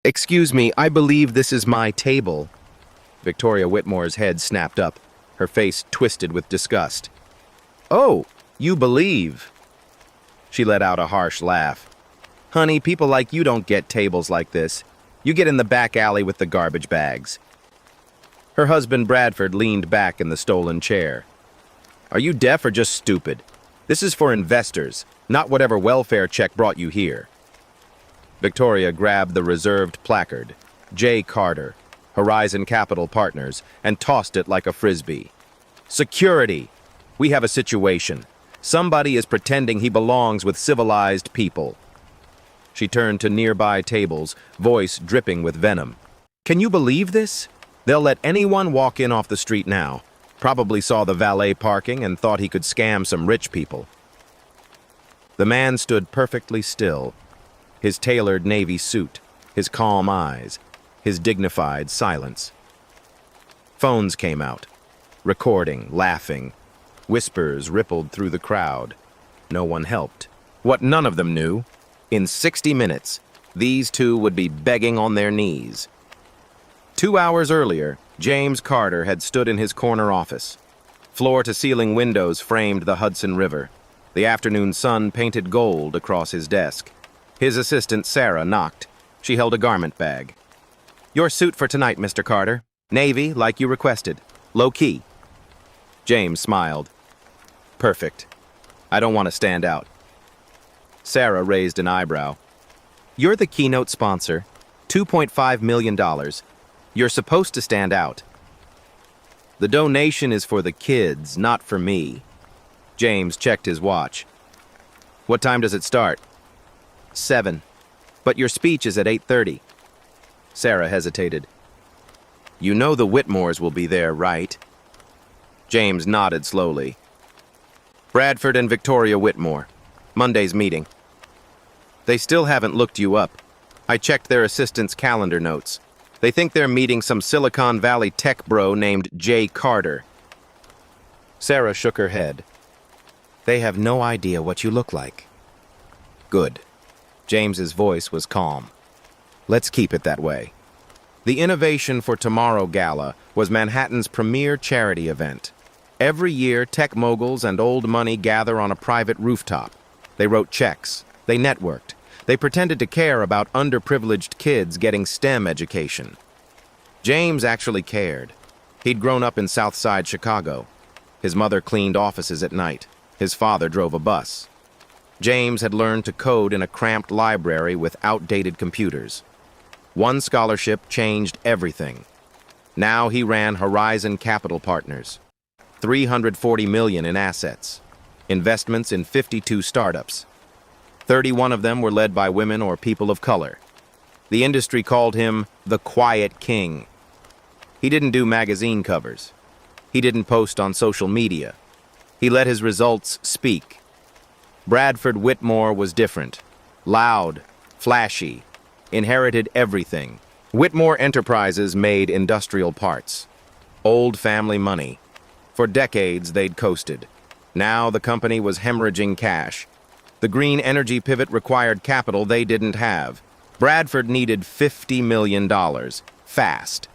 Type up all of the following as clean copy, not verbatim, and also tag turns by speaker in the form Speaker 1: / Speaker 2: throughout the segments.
Speaker 1: Excuse me, I believe this is my table. Victoria Whitmore's head snapped up, her face twisted with disgust. Oh, you believe? She let out a harsh laugh. Honey, people like you don't get tables like this. You get in the back alley with the garbage bags. Her husband Bradford leaned back in the stolen chair. Are you deaf or just stupid? This is for investors, not whatever welfare check brought you here. Victoria grabbed the reserved placard, J. Carter, Horizon Capital Partners, and tossed it like a frisbee. Security! We have a situation. Somebody is pretending he belongs with civilized people. She turned to nearby tables, voice dripping with venom. Can you believe this? They'll let anyone walk in off the street now. Probably saw the valet parking and thought he could scam some rich people. The man stood perfectly still, his tailored navy suit, his calm eyes, his dignified silence. Phones came out, recording, laughing. Whispers rippled through the crowd. No one helped. What none of them knew, in 60 minutes, these two would be begging on their knees. 2 hours earlier, James Carter had stood in his corner office. Floor-to-ceiling windows framed the Hudson River. The afternoon sun painted gold across his desk. His assistant, Sarah, knocked. She held a garment bag. Your suit for tonight, Mr. Carter. Navy, like you requested. Low-key. James smiled. Perfect. I don't want to stand out. Sarah raised an eyebrow. You're the keynote sponsor. $2.5 million. You're supposed to stand out. The donation is for the kids, not for me. James checked his watch. What time does it start? 7. But your speech is at 8:30. Sarah hesitated. You know the Whitmores will be there, right? James nodded slowly. Bradford and Victoria Whitmore. Monday's meeting. They still haven't looked you up. I checked their assistant's calendar notes. They think they're meeting some Silicon Valley tech bro named J. Carter. Sarah shook her head. They have no idea what you look like. Good. James's voice was calm. Let's keep it that way. The Innovation for Tomorrow Gala was Manhattan's premier charity event. Every year, tech moguls and old money gather on a private rooftop. They wrote checks. They networked. They pretended to care about underprivileged kids getting STEM education. James actually cared. He'd grown up in South Side Chicago. His mother cleaned offices at night. His father drove a bus. James had learned to code in a cramped library with outdated computers. One scholarship changed everything. Now he ran Horizon Capital Partners. $340 million in assets. Investments in 52 startups. 31 of them were led by women or people of color. The industry called him the Quiet King. He didn't do magazine covers. He didn't post on social media. He let his results speak. Bradford Whitmore was different. Loud, flashy, inherited everything. Whitmore Enterprises made industrial parts. Old family money. For decades, they'd coasted. Now the company was hemorrhaging cash. The green energy pivot required capital they didn't have. Bradford needed $50 million. Fast.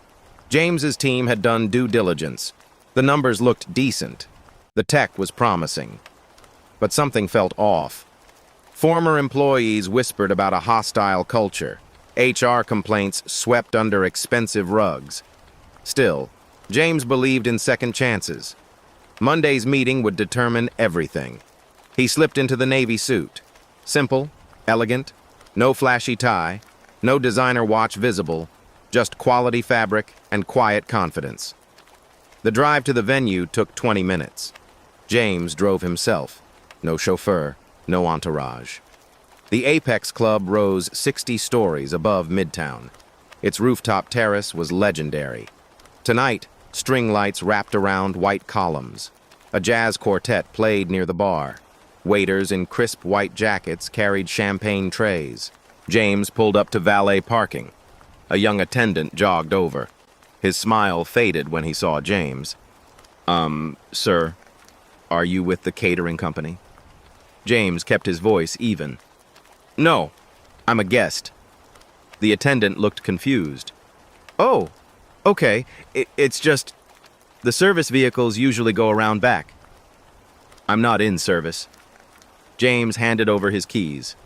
Speaker 1: James's team had done due diligence. The numbers looked decent. The tech was promising. But something felt off. Former employees whispered about a hostile culture. HR complaints swept under expensive rugs. Still, James believed in second chances. Monday's meeting would determine everything. He slipped into the navy suit. Simple, elegant, no flashy tie, no designer watch visible, just quality fabric and quiet confidence. The drive to the venue took 20 minutes. James drove himself. No chauffeur, no entourage. The Apex Club rose 60 stories above Midtown. Its rooftop terrace was legendary. Tonight, string lights wrapped around white columns. A jazz quartet played near the bar. Waiters in crisp white jackets carried champagne trays. James pulled up to valet parking. A young attendant jogged over. His smile faded when he saw James. Sir, are you with the catering company? James kept his voice even. No, I'm a guest. The attendant looked confused. Oh, okay. It's just the service vehicles usually go around back. I'm not in service. James handed over his keys.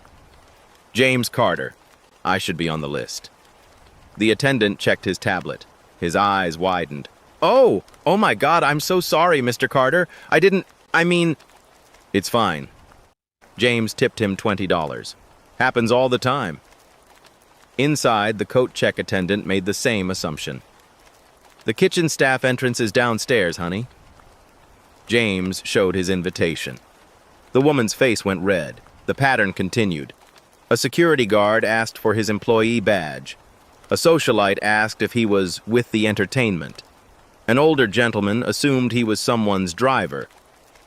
Speaker 1: James Carter. I should be on the list. The attendant checked his tablet. His eyes widened. Oh my God, I'm so sorry, Mr. Carter. I mean... It's fine. James tipped him $20. Happens all the time. Inside, the coat check attendant made the same assumption. The kitchen staff entrance is downstairs, honey. James showed his invitation. The woman's face went red. The pattern continued. A security guard asked for his employee badge. A socialite asked if he was with the entertainment. An older gentleman assumed he was someone's driver.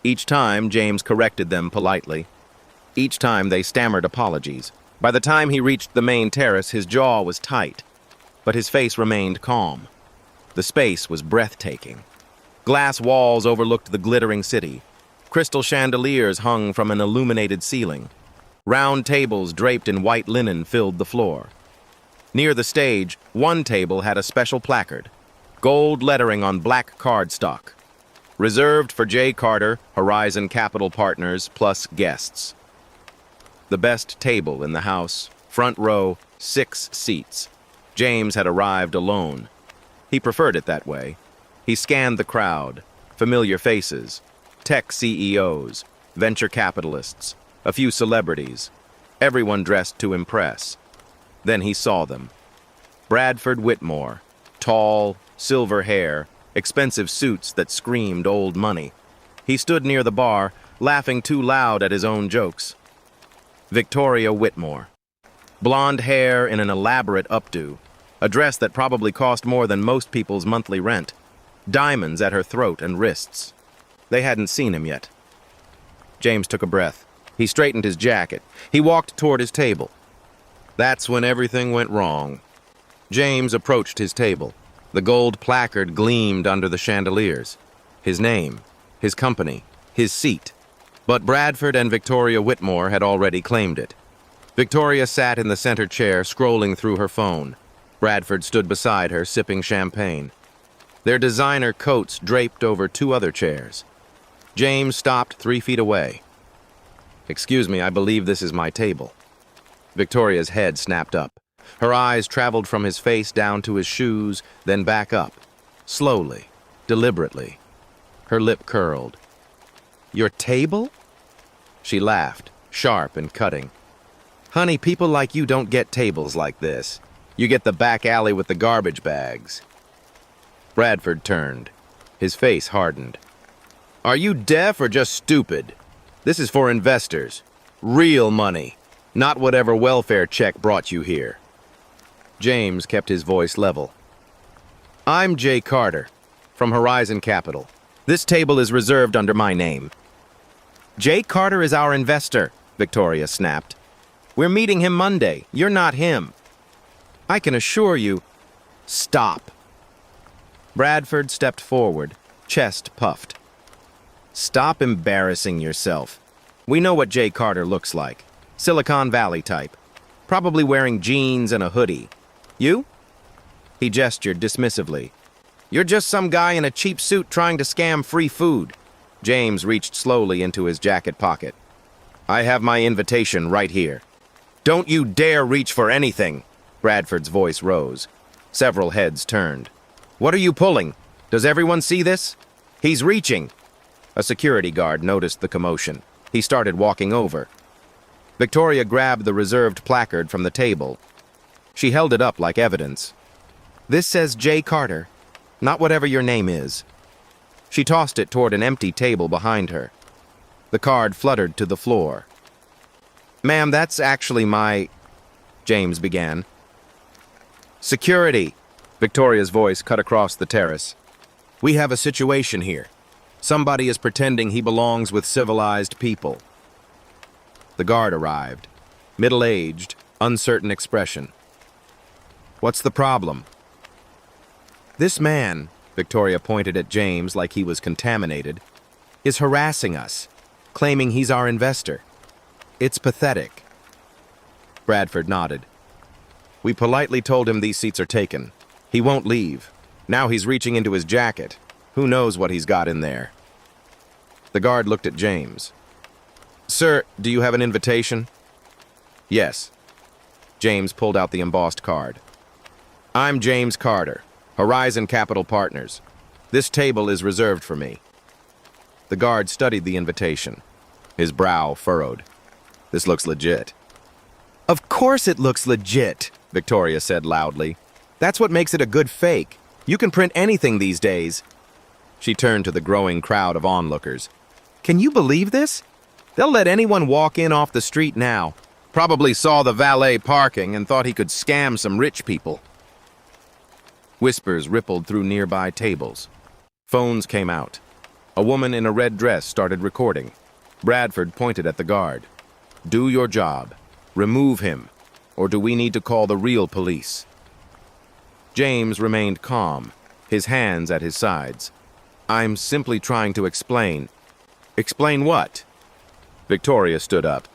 Speaker 1: Each time, James corrected them politely. Each time, they stammered apologies. By the time he reached the main terrace, his jaw was tight, but his face remained calm. The space was breathtaking. Glass walls overlooked the glittering city. Crystal chandeliers hung from an illuminated ceiling. Round tables draped in white linen filled the floor. Near the stage, one table had a special placard, gold lettering on black cardstock. Reserved for J. Carter, Horizon Capital Partners, plus guests. The best table in the house, front row, 6 seats. James had arrived alone. He preferred it that way. He scanned the crowd, familiar faces, tech CEOs, venture capitalists, a few celebrities, everyone dressed to impress. Then he saw them. Bradford Whitmore, tall, silver hair, expensive suits that screamed old money. He stood near the bar, laughing too loud at his own jokes. Victoria Whitmore. Blonde hair in an elaborate updo, a dress that probably cost more than most people's monthly rent. Diamonds at her throat and wrists. They hadn't seen him yet. James took a breath. He straightened his jacket. He walked toward his table. That's when everything went wrong. James approached his table. The gold placard gleamed under the chandeliers. His name, his company, his seat. But Bradford and Victoria Whitmore had already claimed it. Victoria sat in the center chair, scrolling through her phone. Bradford stood beside her, sipping champagne. Their designer coats draped over 2 other chairs. James stopped 3 feet away. Excuse me, I believe this is my table. Victoria's head snapped up. Her eyes traveled from his face down to his shoes, then back up. Slowly, deliberately. Her lip curled. Your table? She laughed, sharp and cutting. Honey, people like you don't get tables like this. You get the back alley with the garbage bags. Bradford turned. His face hardened. Are you deaf or just stupid? This is for investors. Real money. Not whatever welfare check brought you here. James kept his voice level. I'm J. Carter, from Horizon Capital. This table is reserved under my name. J. Carter is our investor, Victoria snapped. We're meeting him Monday. You're not him. I can assure you... Stop. Bradford stepped forward, chest puffed. Stop embarrassing yourself. We know what J. Carter looks like. Silicon Valley type. Probably wearing jeans and a hoodie. You? He gestured dismissively. You're just some guy in a cheap suit trying to scam free food. James reached slowly into his jacket pocket. I have my invitation right here. Don't you dare reach for anything. Bradford's voice rose. Several heads turned. What are you pulling? Does everyone see this? He's reaching. A security guard noticed the commotion. He started walking over. Victoria grabbed the reserved placard from the table. She held it up like evidence. This says J. Carter, not whatever your name is. She tossed it toward an empty table behind her. The card fluttered to the floor. Ma'am, that's actually my... James began. Security! Victoria's voice cut across the terrace. We have a situation here. Somebody is pretending he belongs with civilized people. The guard arrived. Middle-aged, uncertain expression. What's the problem? This man, Victoria pointed at James like he was contaminated, is harassing us, claiming he's our investor. It's pathetic. Bradford nodded. We politely told him these seats are taken. He won't leave. Now he's reaching into his jacket. Who knows what he's got in there? The guard looked at James. Sir, do you have an invitation? Yes. James pulled out the embossed card. I'm James Carter, Horizon Capital Partners. This table is reserved for me. The guard studied the invitation. His brow furrowed. This looks legit. Of course it looks legit, Victoria said loudly. That's what makes it a good fake. You can print anything these days. She turned to the growing crowd of onlookers. Can you believe this? They'll let anyone walk in off the street now. Probably saw the valet parking and thought he could scam some rich people. Whispers rippled through nearby tables. Phones came out. A woman in a red dress started recording. Bradford pointed at the guard. Do your job. Remove him. Or do we need to call the real police? James remained calm, his hands at his sides. I'm simply trying to explain. Explain what? Victoria stood up.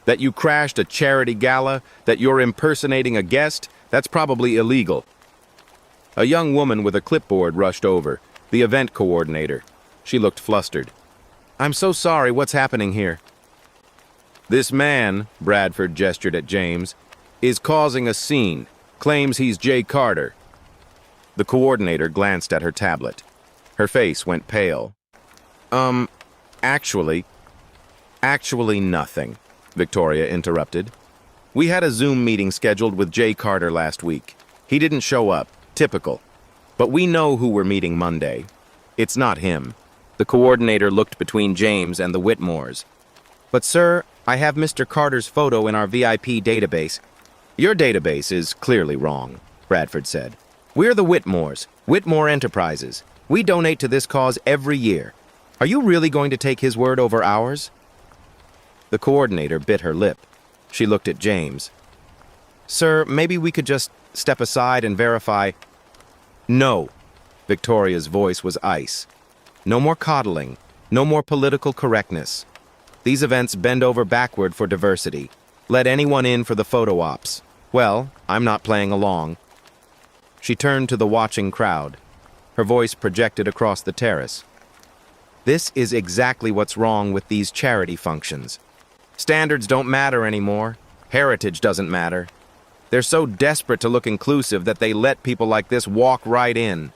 Speaker 1: That you crashed a charity gala, that you're impersonating a guest, that's probably illegal. A young woman with a clipboard rushed over, the event coordinator. She looked flustered. I'm so sorry, what's happening here? This man, Bradford gestured at James, is causing a scene, claims he's Jay Carter. The coordinator glanced at her tablet. Her face went pale. Actually nothing, Victoria interrupted. We had a Zoom meeting scheduled with Jay Carter last week. He didn't show up, typical. But we know who we're meeting Monday. It's not him. The coordinator looked between James and the Whitmores. But sir, I have Mr. Carter's photo in our VIP database. Your database is clearly wrong, Bradford said. We're the Whitmores, Whitmore Enterprises. We donate to this cause every year. Are you really going to take his word over ours? The coordinator bit her lip. She looked at James. Sir, maybe we could just step aside and verify. No. Victoria's voice was ice. No more coddling. No more political correctness. These events bend over backward for diversity. Let anyone in for the photo ops. Well, I'm not playing along. She turned to the watching crowd. Her voice projected across the terrace. This is exactly what's wrong with these charity functions. Standards don't matter anymore. Heritage doesn't matter. They're so desperate to look inclusive that they let people like this walk right in.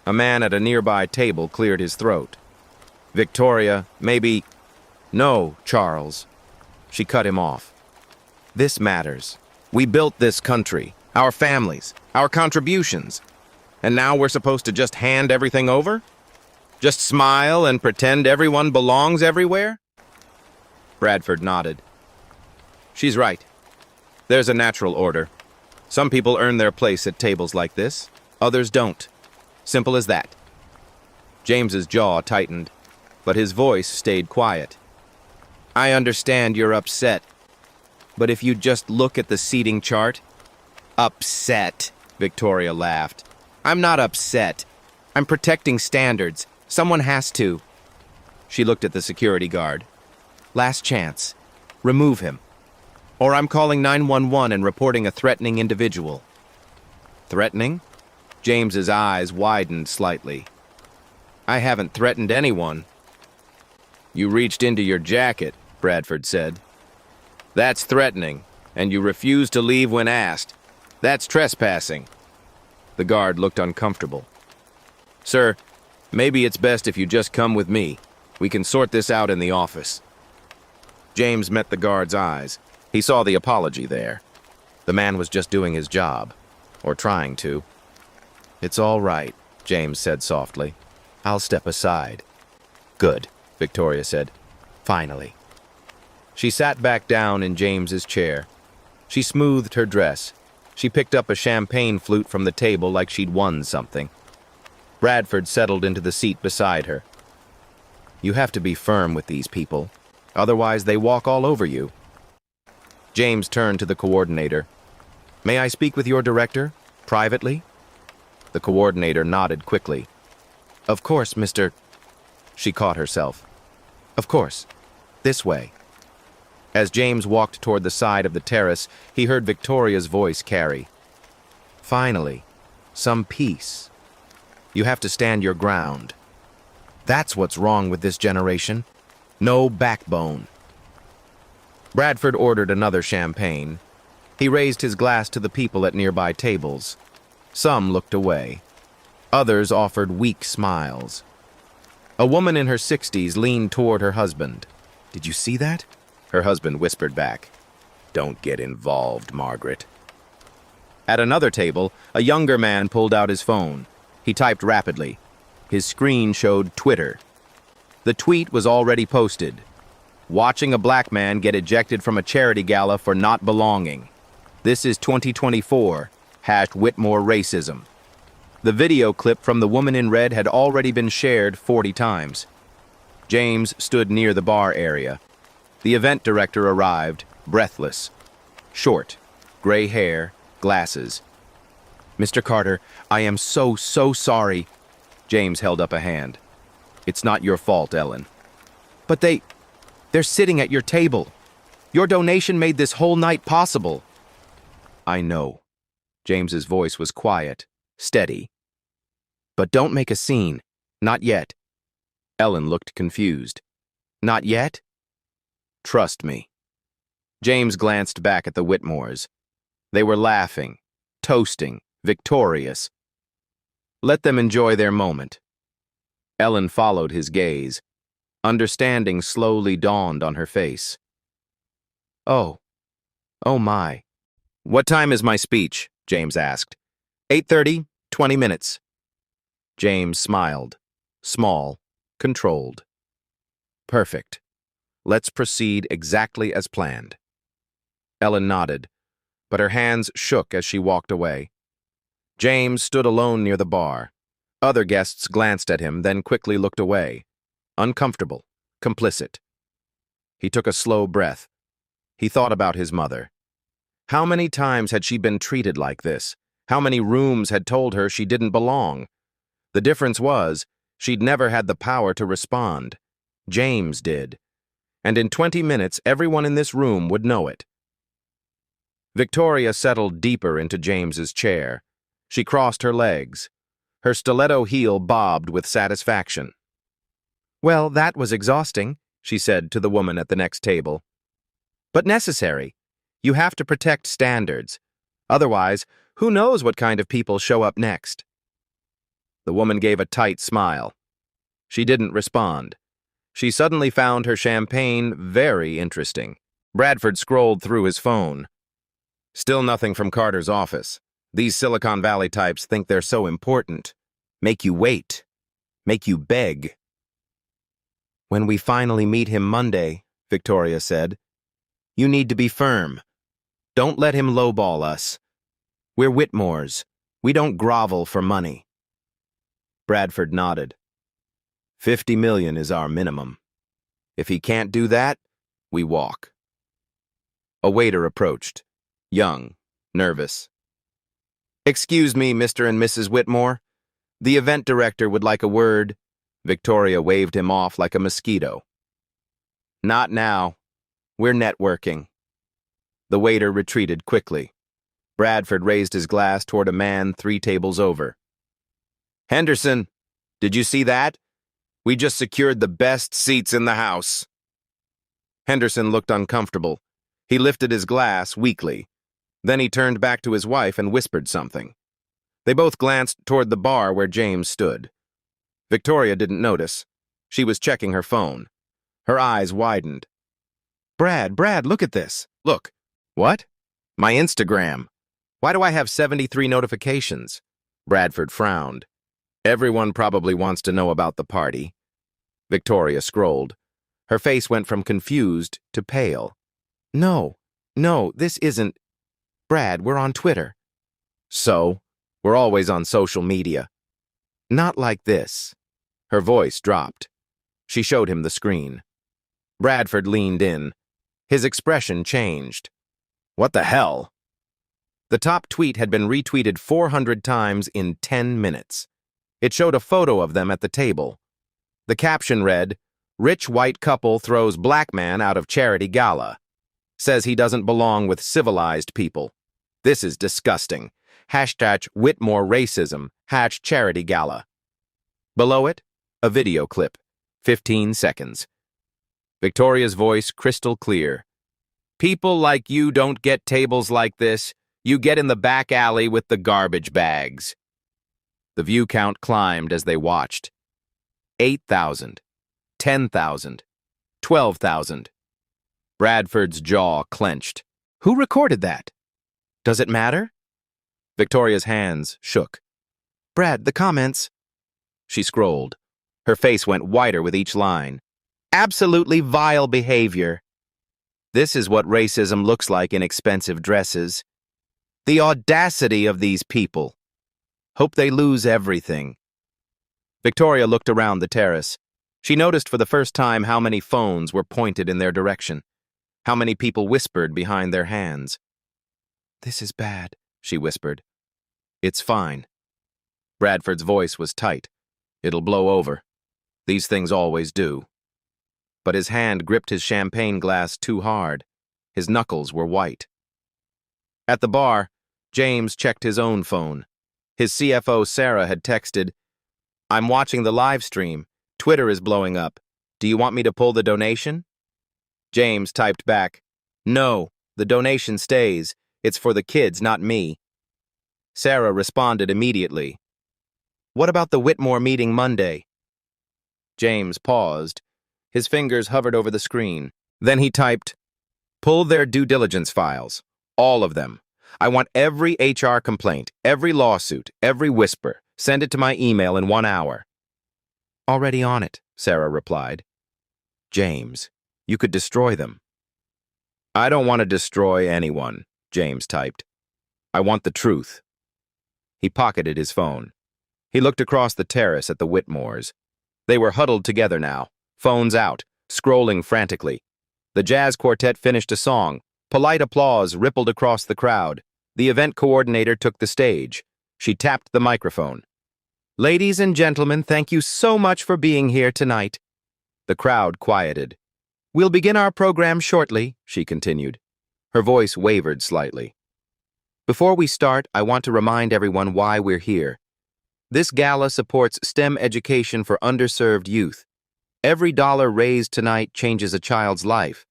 Speaker 1: A man at a nearby table cleared his throat. Victoria, maybe... No, Charles. She cut him off. This matters. We built this country, our families, our contributions. And now we're supposed to just hand everything over? Just smile and pretend everyone belongs everywhere? Bradford nodded. She's right. There's a natural order. Some people earn their place at tables like this, others don't. Simple as that. James's jaw tightened, but his voice stayed quiet. I understand you're upset, but if you just look at the seating chart... Upset, Victoria laughed. I'm not upset. I'm protecting standards. Someone has to. She looked at the security guard. Last chance. Remove him. Or I'm calling 911 and reporting a threatening individual. Threatening? James's eyes widened slightly. I haven't threatened anyone. You reached into your jacket, Bradford said. That's threatening, and you refused to leave when asked. That's trespassing. The guard looked uncomfortable. Sir, maybe it's best if you just come with me. We can sort this out in the office. James met the guard's eyes. He saw the apology there. The man was just doing his job, or trying to. It's all right, James said softly. I'll step aside. Good, Victoria said. Finally. She sat back down in James's chair. She smoothed her dress. She picked up a champagne flute from the table like she'd won something. Bradford settled into the seat beside her. You have to be firm with these people. Otherwise, they walk all over you. James turned to the coordinator. May I speak with your director? Privately? The coordinator nodded quickly. Of course, Mr. She caught herself. Of course. This way. As James walked toward the side of the terrace, he heard Victoria's voice carry. Finally, some peace. You have to stand your ground. That's what's wrong with this generation. No backbone. Bradford ordered another champagne. He raised his glass to the people at nearby tables. Some looked away. Others offered weak smiles. A woman in her 60s leaned toward her husband. "Did you see that?" Her husband whispered back. "Don't get involved, Margaret." At another table, a younger man pulled out his phone. He typed rapidly. His screen showed Twitter. The tweet was already posted. Watching a black man get ejected from a charity gala for not belonging. This is 2024, #Whitmore racism. The video clip from the woman in red had already been shared 40 times. James stood near the bar area. The event director arrived, breathless. Short, gray hair, glasses. "Mr. Carter, I am so sorry." James held up a hand. "It's not your fault, Ellen." "But they're sitting at your table. Your donation made this whole night possible." "I know." James's voice was quiet, steady. "But don't make a scene. Not yet." Ellen looked confused. "Not yet?" "Trust me." James glanced back at the Whitmores. They were laughing, toasting, victorious. Let them enjoy their moment. Ellen followed his gaze. Understanding slowly dawned on her face. Oh my. "What time is my speech?" James asked. 8:30, 20 minutes. James smiled. Small, controlled. "Perfect. Let's proceed exactly as planned." Ellen nodded, but her hands shook as she walked away. James stood alone near the bar. Other guests glanced at him, then quickly looked away. Uncomfortable, complicit. He took a slow breath. He thought about his mother. How many times had she been treated like this? How many rooms had told her she didn't belong? The difference was, she'd never had the power to respond. James did. And in 20 minutes, everyone in this room would know it. Victoria settled deeper into James's chair. She crossed her legs. Her stiletto heel bobbed with satisfaction. "Well, that was exhausting," she said to the woman at the next table. "But necessary. You have to protect standards. Otherwise, who knows what kind of people show up next?" The woman gave a tight smile. She didn't respond. She suddenly found her champagne very interesting. Bradford scrolled through his phone. Still nothing from Carter's office. These Silicon Valley types think they're so important. Make you wait. Make you beg. "When we finally meet him Monday," Victoria said, "you need to be firm. Don't let him lowball us. We're Whitmores. We don't grovel for money." Bradford nodded. 50 million is our minimum. If he can't do that, we walk. A waiter approached. Young, nervous. "Excuse me, Mr. and Mrs. Whitmore. The event director would like a word." Victoria waved him off like a mosquito. "Not now. We're networking." The waiter retreated quickly. Bradford raised his glass toward a man 3 tables over. "Henderson, did you see that? We just secured the best seats in the house." Henderson looked uncomfortable. He lifted his glass weakly. Then he turned back to his wife and whispered something. They both glanced toward the bar where James stood. Victoria didn't notice. She was checking her phone. Her eyes widened. Brad, look at this. Look." "What?" "My Instagram. Why do I have 73 notifications?" Bradford frowned. "Everyone probably wants to know about the party." Victoria scrolled. Her face went from confused to pale. No, this isn't. Brad, we're on Twitter." "So? We're always on social media." "Not like this." Her voice dropped. She showed him the screen. Bradford leaned in. His expression changed. "What the hell?" The top tweet had been retweeted 400 times in 10 minutes. It showed a photo of them at the table. The caption read, "Rich white couple throws black man out of charity gala." Says he doesn't belong with civilized people. This is disgusting. Hashtag Whitmore racism. Charity gala. Below it, a video clip. 15 seconds. Victoria's voice crystal clear. People like you don't get tables like this. You get in the back alley with the garbage bags. The view count climbed as they watched. 8,000. 10,000. 12,000. Bradford's jaw clenched. Who recorded that? Does it matter? Victoria's hands shook. Brad, the comments. She scrolled. Her face went whiter with each line. Absolutely vile behavior. This is what racism looks like in expensive dresses. The audacity of these people. Hope they lose everything. Victoria looked around the terrace. She noticed for the first time how many phones were pointed in their direction, how many people whispered behind their hands. This is bad, she whispered. It's fine. Bradford's voice was tight. It'll blow over. These things always do. But his hand gripped his champagne glass too hard. His knuckles were white. At the bar, James checked his own phone. His CFO, Sarah, had texted, I'm watching the live stream. Twitter is blowing up. Do you want me to pull the donation? James typed back, No, the donation stays. It's for the kids, not me. Sarah responded immediately. What about the Whitmore meeting Monday? James paused. His fingers hovered over the screen. Then he typed, Pull their due diligence files. All of them. I want every HR complaint, every lawsuit, every whisper. Send it to my email in 1 hour. Already on it, Sarah replied. James, you could destroy them. I don't want to destroy anyone, James typed. I want the truth. He pocketed his phone. He looked across the terrace at the Whitmores. They were huddled together now, phones out, scrolling frantically. The jazz quartet finished a song. Polite applause rippled across the crowd. The event coordinator took the stage. She tapped the microphone. Ladies and gentlemen, thank you so much for being here tonight. The crowd quieted. We'll begin our program shortly, she continued. Her voice wavered slightly. Before we start, I want to remind everyone why we're here. This gala supports STEM education for underserved youth. Every dollar raised tonight changes a child's life.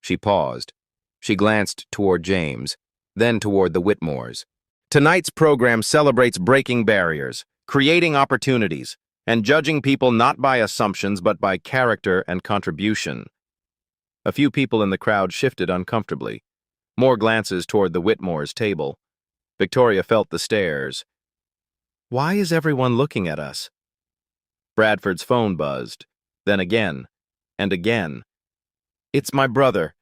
Speaker 1: She paused. She glanced toward James, then toward the Whitmores. Tonight's program celebrates breaking barriers, creating opportunities, and judging people not by assumptions but by character and contribution. A few people in the crowd shifted uncomfortably. More glances toward the Whitmores' table. Victoria felt the stares. Why is everyone looking at us? Bradford's phone buzzed, then again, and again. It's my brother,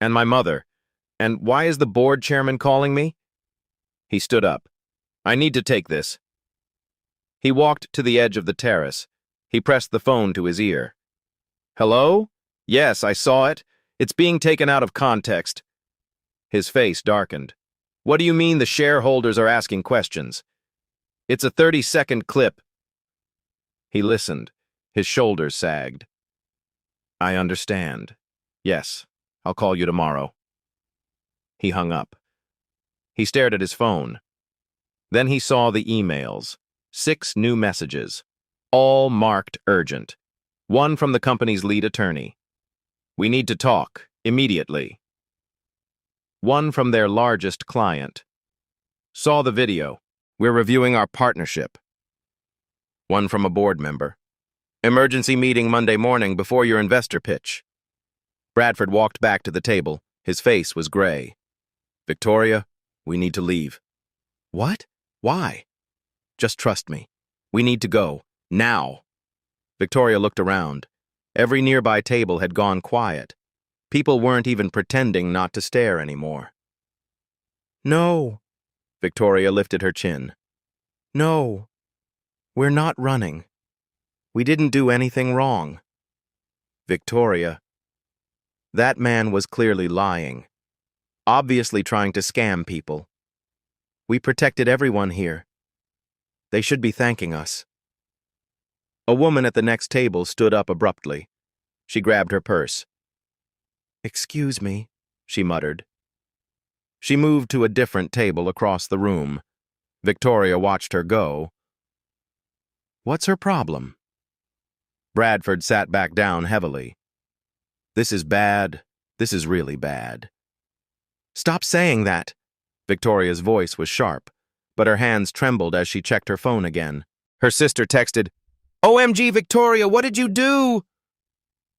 Speaker 1: and my mother, and why is the board chairman calling me? He stood up. I need to take this. He walked to the edge of the terrace. He pressed the phone to his ear. Hello? Yes, I saw it. It's being taken out of context. His face darkened. What do you mean the shareholders are asking questions? It's a 30-second clip. He listened. His shoulders sagged. I understand. Yes, I'll call you tomorrow. He hung up. He stared at his phone. Then he saw the emails. 6 new messages, all marked urgent. One from the company's lead attorney. We need to talk, immediately. One from their largest client. Saw the video. We're reviewing our partnership. One from a board member. Emergency meeting Monday morning before your investor pitch. Bradford walked back to the table. His face was gray. Victoria, we need to leave. What? Why? Just trust me. We need to go. Now. Victoria looked around. Every nearby table had gone quiet. People weren't even pretending not to stare anymore. No. Victoria lifted her chin. No. We're not running. We didn't do anything wrong. Victoria. That man was clearly lying. Obviously trying to scam people. We protected everyone here. They should be thanking us. A woman at the next table stood up abruptly. She grabbed her purse. Excuse me. she muttered. She moved to a different table across the room. Victoria watched her go. What's her problem? Bradford sat back down heavily. This is bad. This is really bad. Stop saying that. Victoria's voice was sharp, but her hands trembled as she checked her phone again. Her sister texted, OMG, Victoria, what did you do?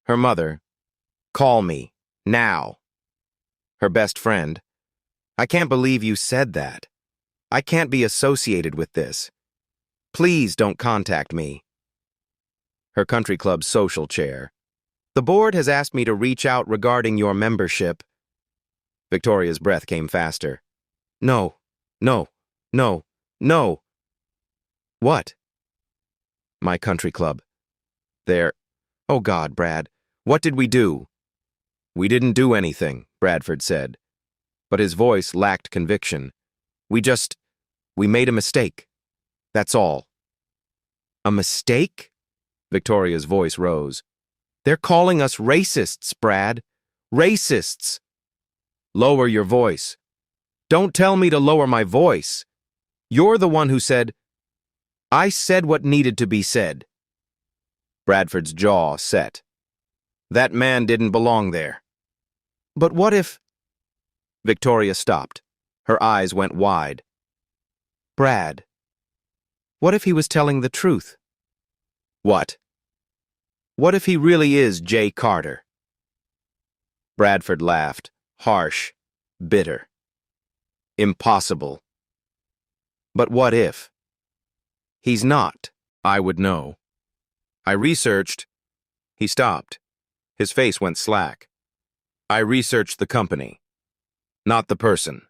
Speaker 1: Her mother, call me, now. Her best friend, I can't believe you said that. I can't be associated with this. Please don't contact me. Her country club's social chair, the board has asked me to reach out regarding your membership. Victoria's breath came faster. No, no, no, no. What? My country club. There. Oh God, Brad, what did we do? We didn't do anything, Bradford said. But his voice lacked conviction. We made a mistake. That's all. A mistake? Victoria's voice rose. They're calling us racists, Brad. Racists. Lower your voice. Don't tell me to lower my voice. You're the one who said, I said what needed to be said. Bradford's jaw set. That man didn't belong there. But what if... Victoria stopped. Her eyes went wide. Brad, what if he was telling the truth? What? What if he really is Jay Carter? Bradford laughed, harsh, bitter. Impossible. But what if? He's not. I would know. I researched. He stopped. His face went slack. I researched the company, not the person.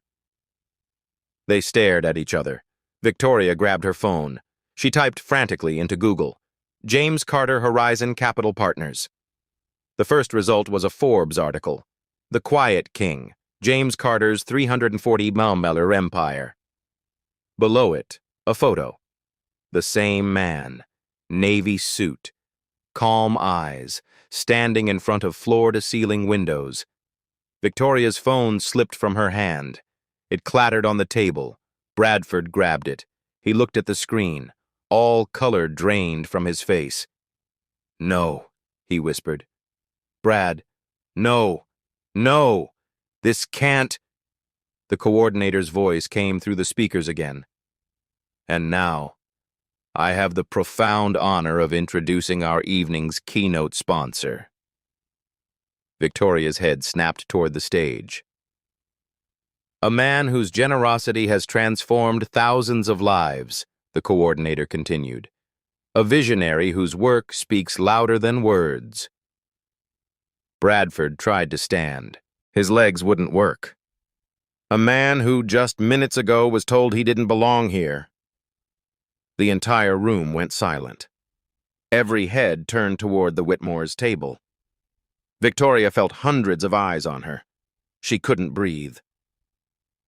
Speaker 1: They stared at each other. Victoria grabbed her phone. She typed frantically into Google, James Carter Horizon Capital Partners. The first result was a Forbes article, The Quiet King, James Carter's 340 million empire. Below it, a photo. The same man, navy suit, calm eyes, standing in front of floor-to-ceiling windows. Victoria's phone slipped from her hand. It clattered on the table. Bradford grabbed it. He looked at the screen. All color drained from his face. No, he whispered. Brad, no, no, this can't. The coordinator's voice came through the speakers again. And now, I have the profound honor of introducing our evening's keynote sponsor. Victoria's head snapped toward the stage. A man whose generosity has transformed thousands of lives, the coordinator continued. A visionary whose work speaks louder than words. Bradford tried to stand. His legs wouldn't work. A man who just minutes ago was told he didn't belong here. The entire room went silent. Every head turned toward the Whitmores' table. Victoria felt hundreds of eyes on her. She couldn't breathe.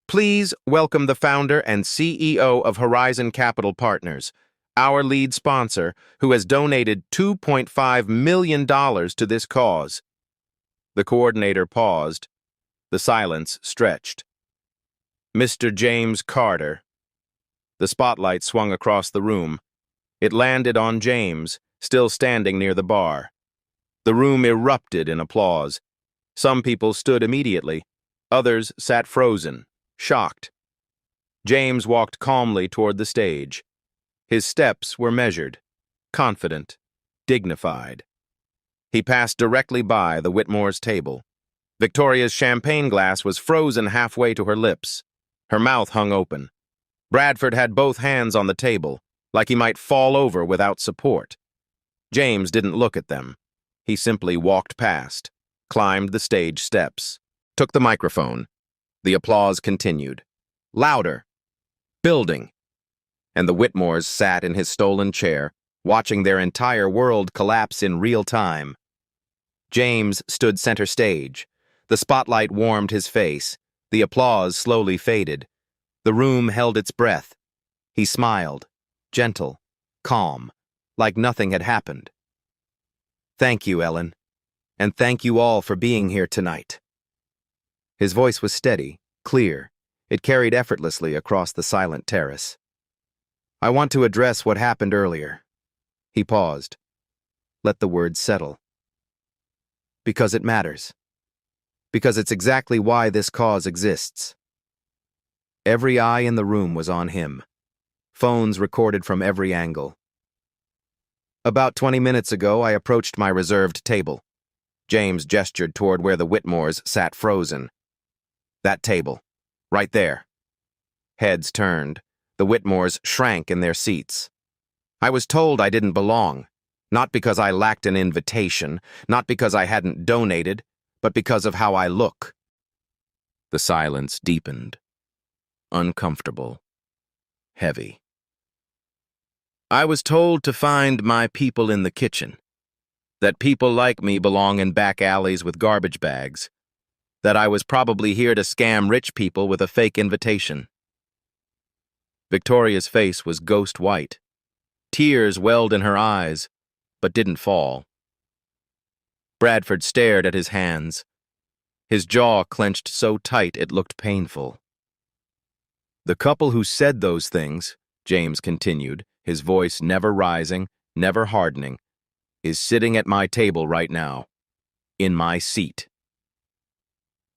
Speaker 1: Please welcome the founder and CEO of Horizon Capital Partners, our lead sponsor, who has donated $2.5 million to this cause. The coordinator paused. The silence stretched. Mr. James Carter. The spotlight swung across the room. It landed on James, still standing near the bar. The room erupted in applause. Some people stood immediately. Others sat frozen, shocked. James walked calmly toward the stage. His steps were measured, confident, dignified. He passed directly by the Whitmores' table. Victoria's champagne glass was frozen halfway to her lips. Her mouth hung open. Bradford had both hands on the table, like he might fall over without support. James didn't look at them. He simply walked past, climbed the stage steps, took the microphone. The applause continued. Louder. Building. And the Whitmores sat in his stolen chair, watching their entire world collapse in real time. James stood center stage. The spotlight warmed his face. The applause slowly faded. The room held its breath. He smiled, gentle, calm, like nothing had happened. Thank you, Ellen, and thank you all for being here tonight. His voice was steady, clear. It carried effortlessly across the silent terrace. I want to address what happened earlier. He paused. Let the words settle. Because it matters. Because it's exactly why this cause exists. Every eye in the room was on him. Phones recorded from every angle. About 20 minutes ago, I approached my reserved table. James gestured toward where the Whitmores sat frozen. That table. Right there. Heads turned. The Whitmores shrank in their seats. I was told I didn't belong. Not because I lacked an invitation, not because I hadn't donated, but because of how I look. The silence deepened. Uncomfortable. Heavy. I was told to find my people in the kitchen. That people like me belong in back alleys with garbage bags. That I was probably here to scam rich people with a fake invitation. Victoria's face was ghost white. Tears welled in her eyes, but didn't fall. Bradford stared at his hands. His jaw clenched so tight it looked painful. The couple who said those things, James continued, his voice never rising, never hardening, is sitting at my table right now, in my seat.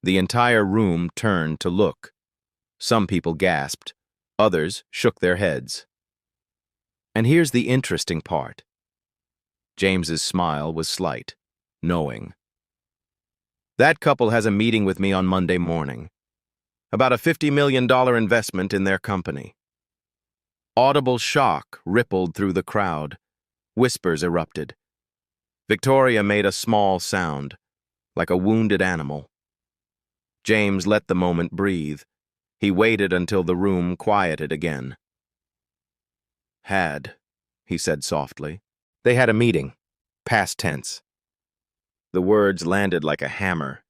Speaker 1: The entire room turned to look. Some people gasped, others shook their heads. And here's the interesting part. James's smile was slight, knowing. That couple has a meeting with me on Monday morning. About a $50 million investment in their company. Audible shock rippled through the crowd. Whispers erupted. Victoria made a small sound, like a wounded animal. James let the moment breathe. He waited until the room quieted again. He said softly. They had a meeting. Past tense. The words landed like a hammer.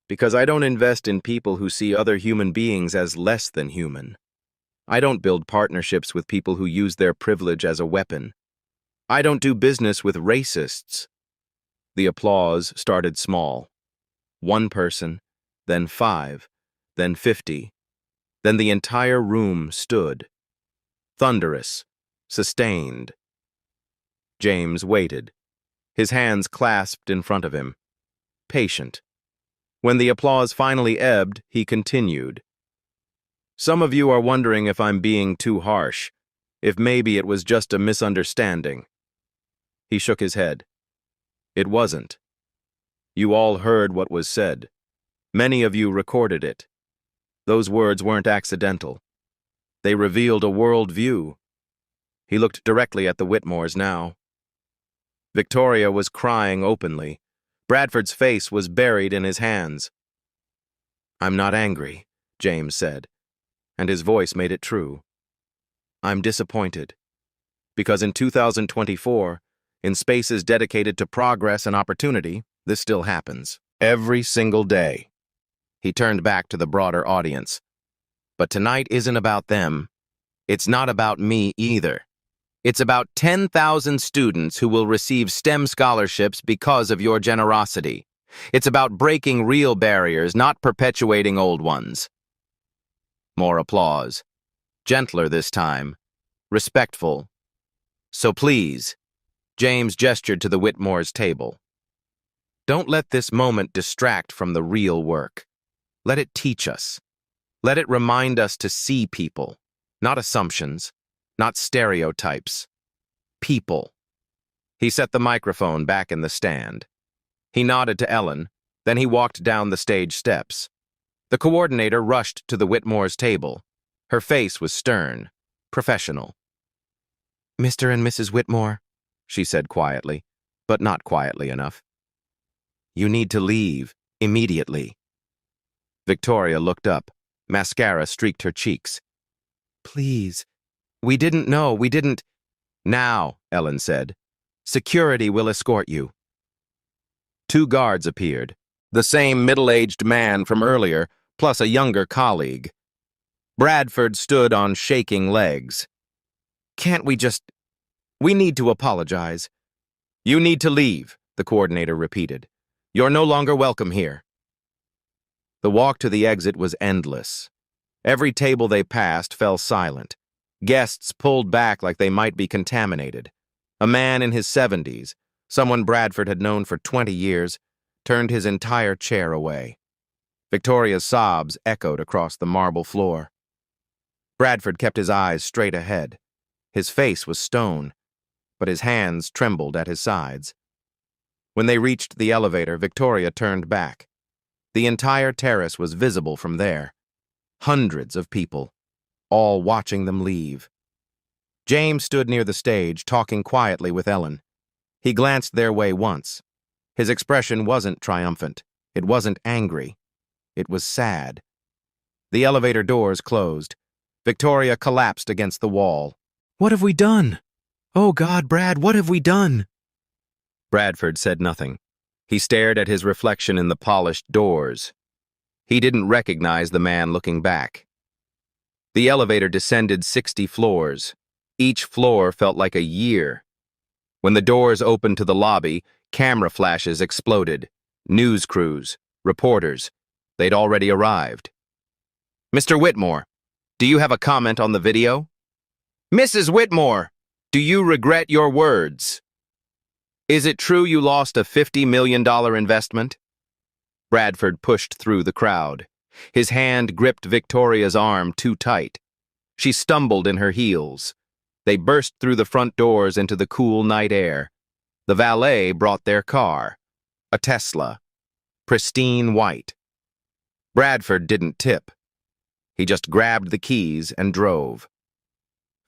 Speaker 1: Because I don't invest in people who see other human beings as less than human. I don't build partnerships with people who use their privilege as a weapon. I don't do business with racists. The applause started small. 1 person, then 5, then 50. Then the entire room stood. Thunderous, sustained. James waited, his hands clasped in front of him. Patient. When the applause finally ebbed, he continued. Some of you are wondering if I'm being too harsh, if maybe it was just a misunderstanding. He shook his head. It wasn't. You all heard what was said. Many of you recorded it. Those words weren't accidental. They revealed a world view. He looked directly at the Whitmores now. Victoria was crying openly. Bradford's face was buried in his hands. I'm not angry, James said, and his voice made it true. I'm disappointed. Because in 2024, in spaces dedicated to progress and opportunity, this still happens. Every single day. He turned back to the broader audience. But tonight isn't about them. It's not about me either. It's about 10,000 students who will receive STEM scholarships because of your generosity. It's about breaking real barriers, not perpetuating old ones. More applause. Gentler this time. Respectful. So please, James gestured to the Whitmores' table. Don't let this moment distract from the real work. Let it teach us. Let it remind us to see people, not assumptions, not stereotypes. People. He set the microphone back in the stand. He nodded to Ellen, then he walked down the stage steps. The coordinator rushed to the Whitmores' table. Her face was stern, professional. Mr. and Mrs. Whitmore, she said quietly, but not quietly enough. You need to leave, immediately. Victoria looked up. Mascara streaked her cheeks. Please. We didn't know, we didn't. Now, Ellen said. Security will escort you. 2 guards appeared. The same middle-aged man from earlier, plus a younger colleague. Bradford stood on shaking legs. Can't we just... We need to apologize. You need to leave, the coordinator repeated. You're no longer welcome here. The walk to the exit was endless. Every table they passed fell silent. Guests pulled back like they might be contaminated. A man in his 70s, someone Bradford had known for 20 years, turned his entire chair away. Victoria's sobs echoed across the marble floor. Bradford kept his eyes straight ahead. His face was stone, but his hands trembled at his sides. When they reached the elevator, Victoria turned back. The entire terrace was visible from there. Hundreds of people, all watching them leave. James stood near the stage, talking quietly with Ellen. He glanced their way once. His expression wasn't triumphant. It wasn't angry. It was sad. The elevator doors closed. Victoria collapsed against the wall. "What have we done? Oh God, Brad, what have we done?" Bradford said nothing. He stared at his reflection in the polished doors. He didn't recognize the man looking back. The elevator descended 60 floors. Each floor felt like a year. When the doors opened to the lobby, camera flashes exploded. News crews, reporters, they'd already arrived. "Mr. Whitmore, do you have a comment on the video?" "Mrs. Whitmore, do you regret your words? Is it true you lost a $50 million investment?" Bradford pushed through the crowd. His hand gripped Victoria's arm too tight. She stumbled in her heels. They burst through the front doors into the cool night air. The valet brought their car, a Tesla, pristine white. Bradford didn't tip. He just grabbed the keys and drove.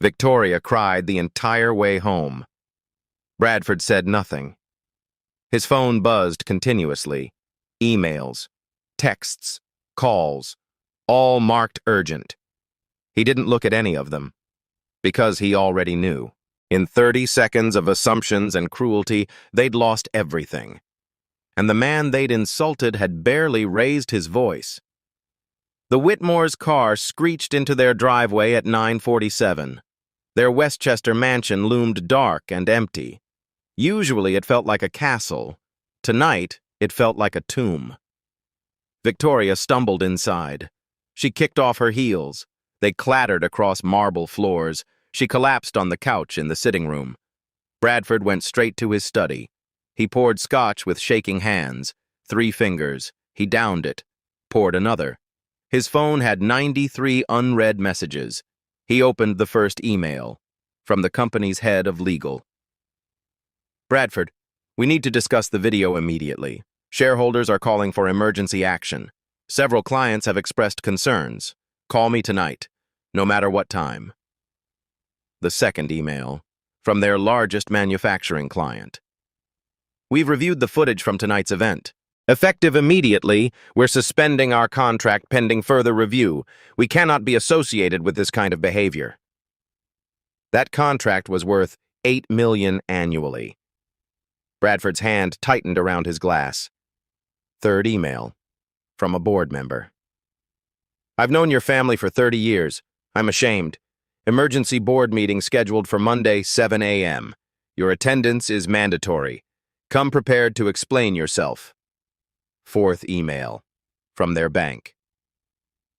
Speaker 1: Victoria cried the entire way home. Bradford said nothing. His phone buzzed continuously. Emails, texts, calls, all marked urgent. He didn't look at any of them, because he already knew. In 30 seconds of assumptions and cruelty, they'd lost everything. And the man they'd insulted had barely raised his voice. The Whitmore's car screeched into their driveway at 9:47. Their Westchester mansion loomed dark and empty. Usually it felt like a castle. Tonight, it felt like a tomb. Victoria stumbled inside. She kicked off her heels. They clattered across marble floors. She collapsed on the couch in the sitting room. Bradford went straight to his study. He poured scotch with shaking hands. 3 fingers. He downed it. Poured another. His phone had 93 unread messages. He opened the first email. From the company's head of legal. "Bradford, we need to discuss the video immediately. Shareholders are calling for emergency action. Several clients have expressed concerns. Call me tonight, no matter what time." The second email, from their largest manufacturing client. "We've reviewed the footage from tonight's event. Effective immediately, we're suspending our contract pending further review. We cannot be associated with this kind of behavior." That contract was worth $8 million annually. Bradford's hand tightened around his glass. Third email, from a board member. "I've known your family for 30 years. I'm ashamed. Emergency board meeting scheduled for Monday, 7 a.m. Your attendance is mandatory. Come prepared to explain yourself." Fourth email, from their bank.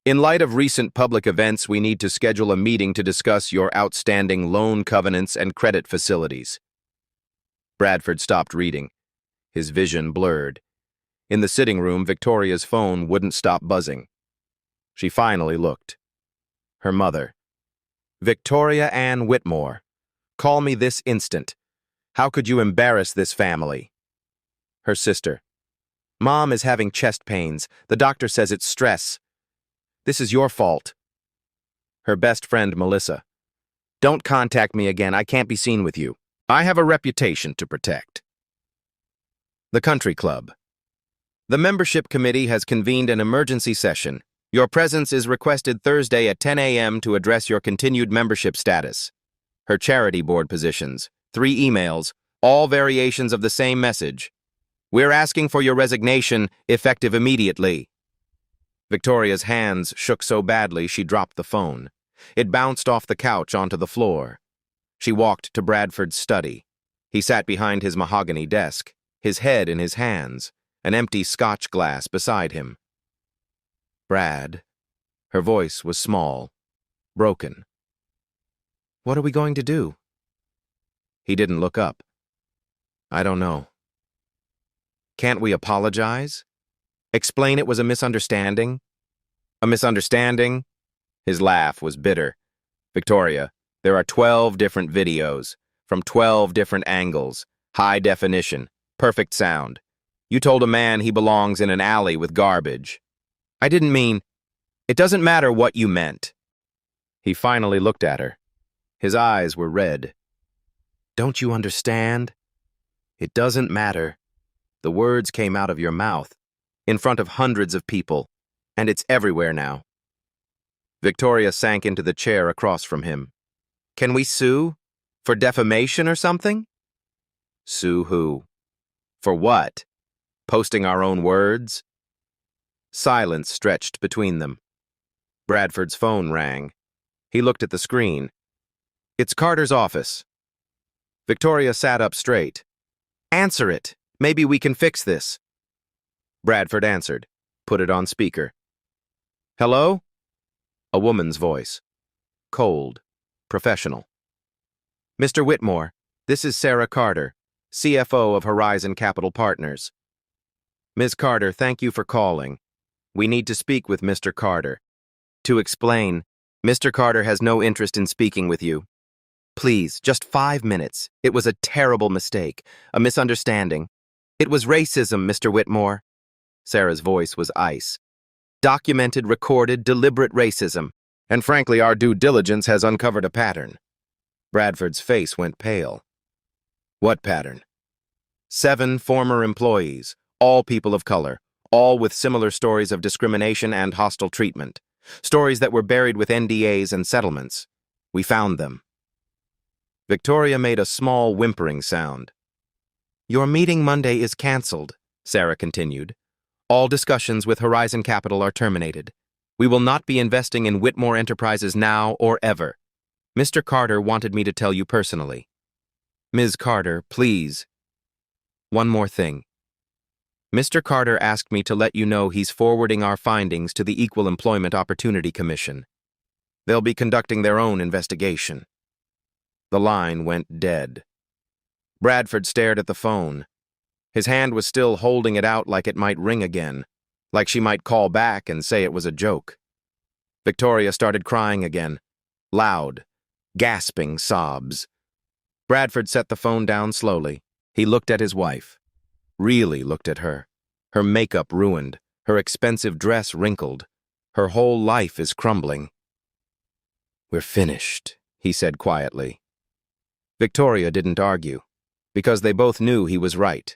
Speaker 1: "In light of recent public events, we need to schedule a meeting to discuss your outstanding loan covenants and credit facilities." Bradford stopped reading. His vision blurred. In the sitting room, Victoria's phone wouldn't stop buzzing. She finally looked. Her mother. "Victoria Ann Whitmore, call me this instant. How could you embarrass this family?" Her sister. "Mom is having chest pains. The doctor says it's stress. This is your fault." Her best friend, Melissa. "Don't contact me again. I can't be seen with you. I have a reputation to protect." The Country Club. "The membership committee has convened an emergency session. Your presence is requested Thursday at 10 a.m. to address your continued membership status." Her charity board positions. 3 emails, all variations of the same message. "We're asking for your resignation, effective immediately." Victoria's hands shook so badly she dropped the phone. It bounced off the couch onto the floor. She walked to Bradford's study. He sat behind his mahogany desk, his head in his hands, an empty scotch glass beside him. Brad. Her voice was small, broken. What are we going to do? He didn't look up. I don't know. Can't we apologize? Explain it was a misunderstanding? A misunderstanding? His laugh was bitter. Victoria, there are 12 different videos, from 12 different angles, high definition, perfect sound. You told a man he belongs in an alley with garbage. I didn't mean, it doesn't matter what you meant. He finally looked at her. His eyes were red. Don't you understand? It doesn't matter. The words came out of your mouth, in front of hundreds of people, and it's everywhere now. Victoria sank into the chair across from him. Can we sue? For defamation or something? Sue who? For what? Posting our own words? Silence stretched between them. Bradford's phone rang. He looked at the screen. It's Carter's office. Victoria sat up straight. Answer it. Maybe we can fix this. Bradford answered, put it on speaker. Hello? A woman's voice. Cold. Professional. Mr. Whitmore, this is Sarah Carter, CFO of Horizon Capital Partners. Ms. Carter, thank you for calling. We need to speak with Mr. Carter. To explain, Mr. Carter has no interest in speaking with you. Please, just 5 minutes. It was a terrible mistake, a misunderstanding. It was racism, Mr. Whitmore. Sarah's voice was ice. Documented, recorded, deliberate racism. And frankly, our due diligence has uncovered a pattern. Bradford's face went pale. What pattern? 7 former employees, all people of color, all with similar stories of discrimination and hostile treatment. Stories that were buried with NDAs and settlements. We found them. Victoria made a small whimpering sound. Your meeting Monday is canceled, Sarah continued. All discussions with Horizon Capital are terminated. We will not be investing in Whitmore Enterprises now or ever. Mr. Carter wanted me to tell you personally. Ms. Carter, please. One more thing. Mr. Carter asked me to let you know he's forwarding our findings to the Equal Employment Opportunity Commission. They'll be conducting their own investigation. The line went dead. Bradford stared at the phone. His hand was still holding it out like it might ring again, like she might call back and say it was a joke. Victoria started crying again, loud, gasping sobs. Bradford set the phone down slowly. He looked at his wife. Really looked at her. Her makeup ruined, her expensive dress wrinkled. Her whole life is crumbling. We're finished, he said quietly. Victoria didn't argue, because they both knew he was right.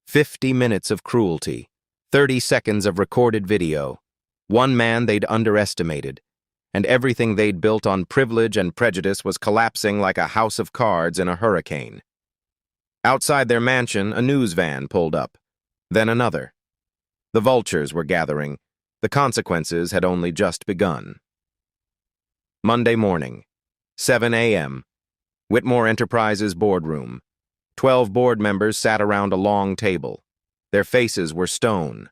Speaker 1: 50 minutes of cruelty, 30 seconds of recorded video, one man they'd underestimated, and everything they'd built on privilege and prejudice was collapsing like a house of cards in a hurricane. Outside their mansion, a news van pulled up, then another. The vultures were gathering. The consequences had only just begun. Monday morning, 7 a.m., Whitmore Enterprises boardroom. 12 board members sat around a long table. Their faces were stone.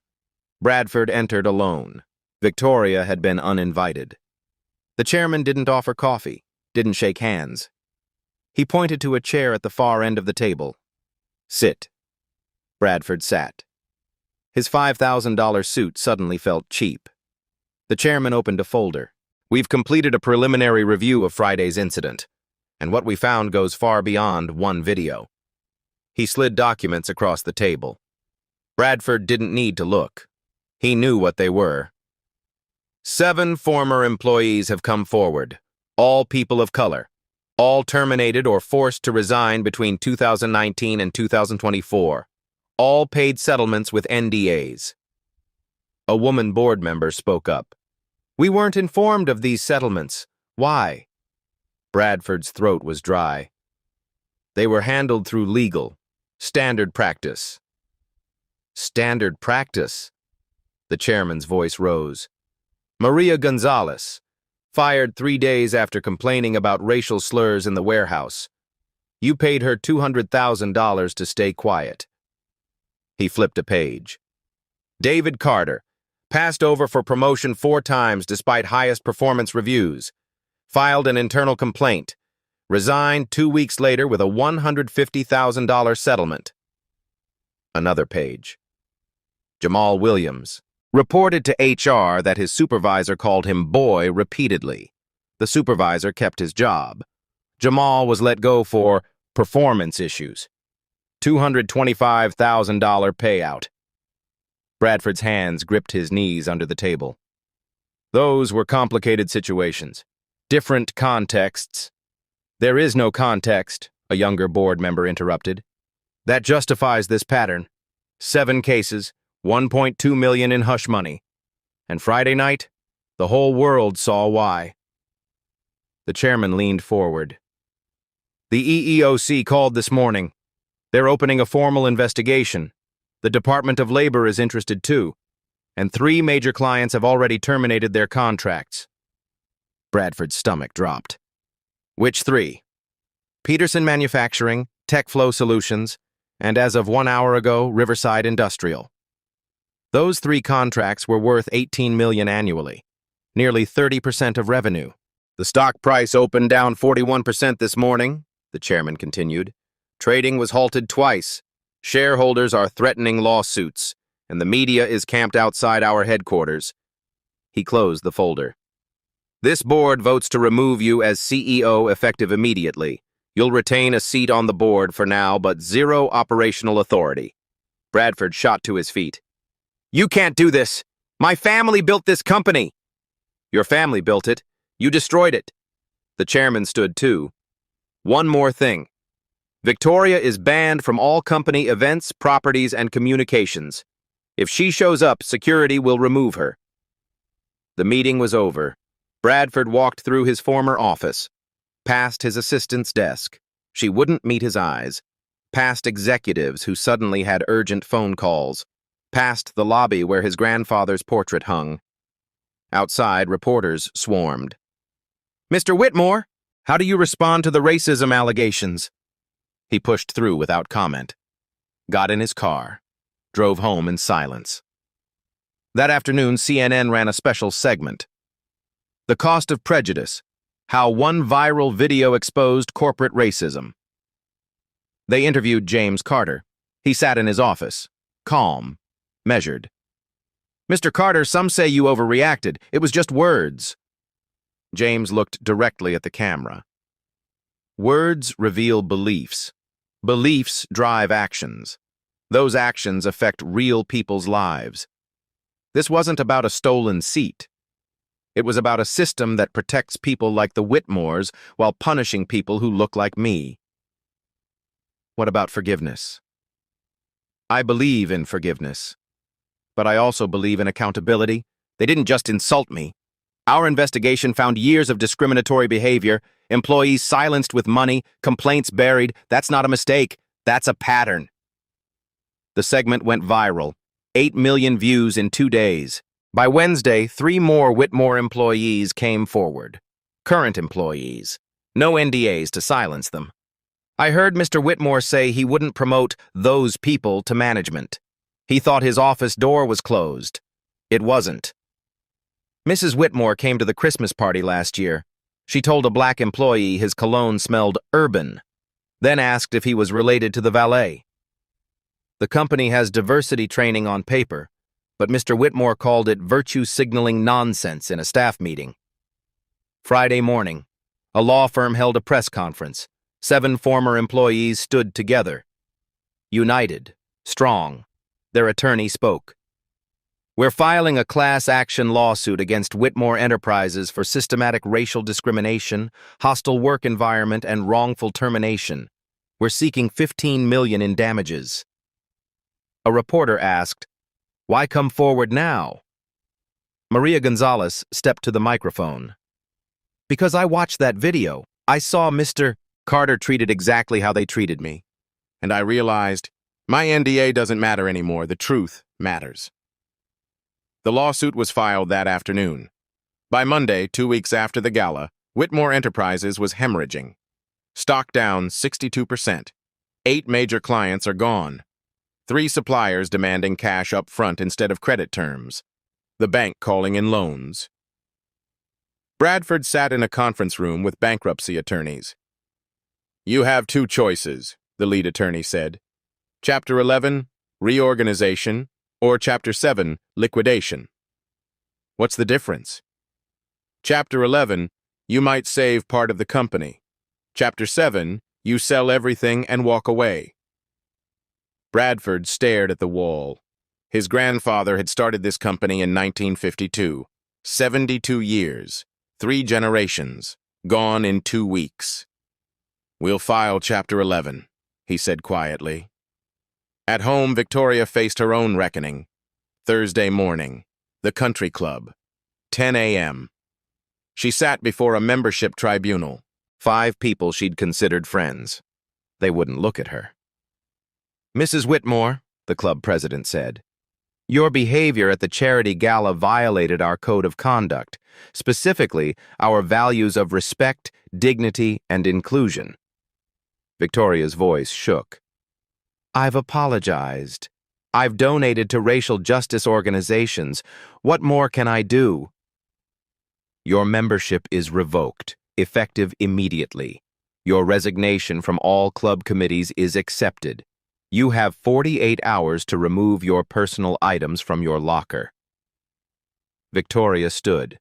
Speaker 1: Bradford entered alone. Victoria had been uninvited. The chairman didn't offer coffee, didn't shake hands. He pointed to a chair at the far end of the table. Sit. Bradford sat. His $5,000 suit suddenly felt cheap. The chairman opened a folder. We've completed a preliminary review of Friday's incident, and what we found goes far beyond one video. He slid documents across the table. Bradford didn't need to look. He knew what they were. 7 former employees have come forward, all people of color, all terminated or forced to resign between 2019 and 2024, all paid settlements with NDAs. A woman board member spoke up. We weren't informed of these settlements. Why? Bradford's throat was dry. They were handled through legal, standard practice. Standard practice? The chairman's voice rose. Maria Gonzalez, fired 3 days after complaining about racial slurs in the warehouse. You paid her $200,000 to stay quiet. He flipped a page. David Carter, Passed over for promotion 4 times despite highest performance reviews. Filed an internal complaint. Resigned 2 weeks later with a $150,000 settlement. Another page. Jamal Williams reported to HR that his supervisor called him boy repeatedly. The supervisor kept his job. Jamal was let go for performance issues. $225,000 payout. Bradford's hands gripped his knees under the table. Those were complicated situations. Different contexts. There is no context, a younger board member interrupted. That justifies this pattern. 7 cases, $1.2 million in hush money. And Friday night, the whole world saw why. The chairman leaned forward. The EEOC called this morning. They're opening a formal investigation. The Department of Labor is interested too, and 3 major clients have already terminated their contracts. Bradford's stomach dropped. Which 3? Peterson Manufacturing, TechFlow Solutions, and as of 1 hour ago, Riverside Industrial. Those 3 contracts were worth $18 million annually, nearly 30% of revenue. The stock price opened down 41% this morning, the chairman continued. Trading was halted twice. Shareholders are threatening lawsuits, and the media is camped outside our headquarters. He closed the folder. This board votes to remove you as CEO effective immediately. You'll retain a seat on the board for now, but 0 operational authority. Bradford shot to his feet. You can't do this. My family built this company. Your family built it. You destroyed it. The chairman stood too. One more thing. Victoria is banned from all company events, properties, and communications. If she shows up, security will remove her. The meeting was over. Bradford walked through his former office, past his assistant's desk. She wouldn't meet his eyes. Past executives who suddenly had urgent phone calls. Past the lobby where his grandfather's portrait hung. Outside, reporters swarmed. Mr. Whitmore, how do you respond to the racism allegations? He pushed through without comment, got in his car, drove home in silence. That afternoon, CNN ran a special segment. The Cost of Prejudice, How One Viral Video Exposed Corporate Racism. They interviewed James Carter. He sat in his office, calm, measured. Mr. Carter, some say you overreacted. It was just words. James looked directly at the camera. Words reveal beliefs. Beliefs drive actions. Those actions affect real people's lives. This wasn't about a stolen seat. It was about a system that protects people like the Whitmores while punishing people who look like me. What about forgiveness? I believe in forgiveness. But I also believe in accountability. They didn't just insult me. Our investigation found years of discriminatory behavior, employees silenced with money, complaints buried. That's not a mistake. That's a pattern. The segment went viral. 8 million views in 2 days. By Wednesday, 3 more Whitmore employees came forward. Current employees. No NDAs to silence them. I heard Mr. Whitmore say he wouldn't promote those people to management. He thought his office door was closed. It wasn't. Mrs. Whitmore came to the Christmas party last year. She told a black employee his cologne smelled urban, then asked if he was related to the valet. The company has diversity training on paper, but Mr. Whitmore called it virtue signaling nonsense in a staff meeting. Friday morning, a law firm held a press conference. 7 former employees stood together. United, strong. Their attorney spoke. We're filing a class action lawsuit against Whitmore Enterprises for systematic racial discrimination, hostile work environment, and wrongful termination. We're seeking $15 million in damages. A reporter asked, "Why come forward now?" Maria Gonzalez stepped to the microphone. "Because I watched that video. I saw Mr. Carter treated exactly how they treated me. And I realized, my NDA doesn't matter anymore. The truth matters." The lawsuit was filed that afternoon. By Monday, 2 weeks after the gala, Whitmore Enterprises was hemorrhaging. Stock down 62%. 8 major clients are gone. 3 suppliers demanding cash up front instead of credit terms. The bank calling in loans. Bradford sat in a conference room with bankruptcy attorneys. You have two choices, the lead attorney said. Chapter 11, reorganization, or Chapter 7, liquidation. What's the difference? Chapter 11, you might save part of the company. Chapter 7, you sell everything and walk away. Bradford stared at the wall. His grandfather had started this company in 1952. 72 years, 3 generations, gone in 2 weeks. We'll file Chapter 11, he said quietly. At home, Victoria faced her own reckoning. Thursday morning, the country club, 10 a.m. She sat before a membership tribunal. 5 people she'd considered friends. They wouldn't look at her. Mrs. Whitmore, the club president said, your behavior at the charity gala violated our code of conduct, specifically our values of respect, dignity, and inclusion. Victoria's voice shook. I've apologized. I've donated to racial justice organizations. What more can I do? Your membership is revoked, effective immediately. Your resignation from all club committees is accepted. You have 48 hours to remove your personal items from your locker. Victoria stood.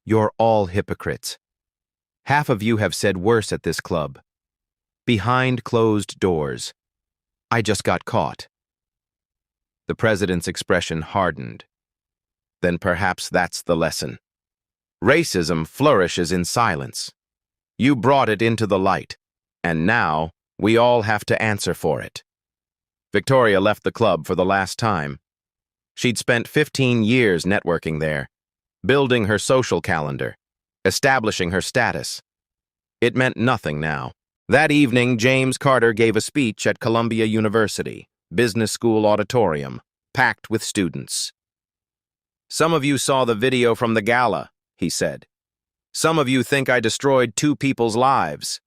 Speaker 1: You're all hypocrites. Half of you have said worse at this club. Behind closed doors. I just got caught. The president's expression hardened. Then perhaps that's the lesson. Racism flourishes in silence. You brought it into the light, and now we all have to answer for it. Victoria left the club for the last time. She'd spent 15 years networking there, building her social calendar, establishing her status. It meant nothing now. That evening, James Carter gave a speech at Columbia University, Business School auditorium, packed with students. Some of you saw the video from the gala, he said. Some of you think I destroyed 2 people's lives.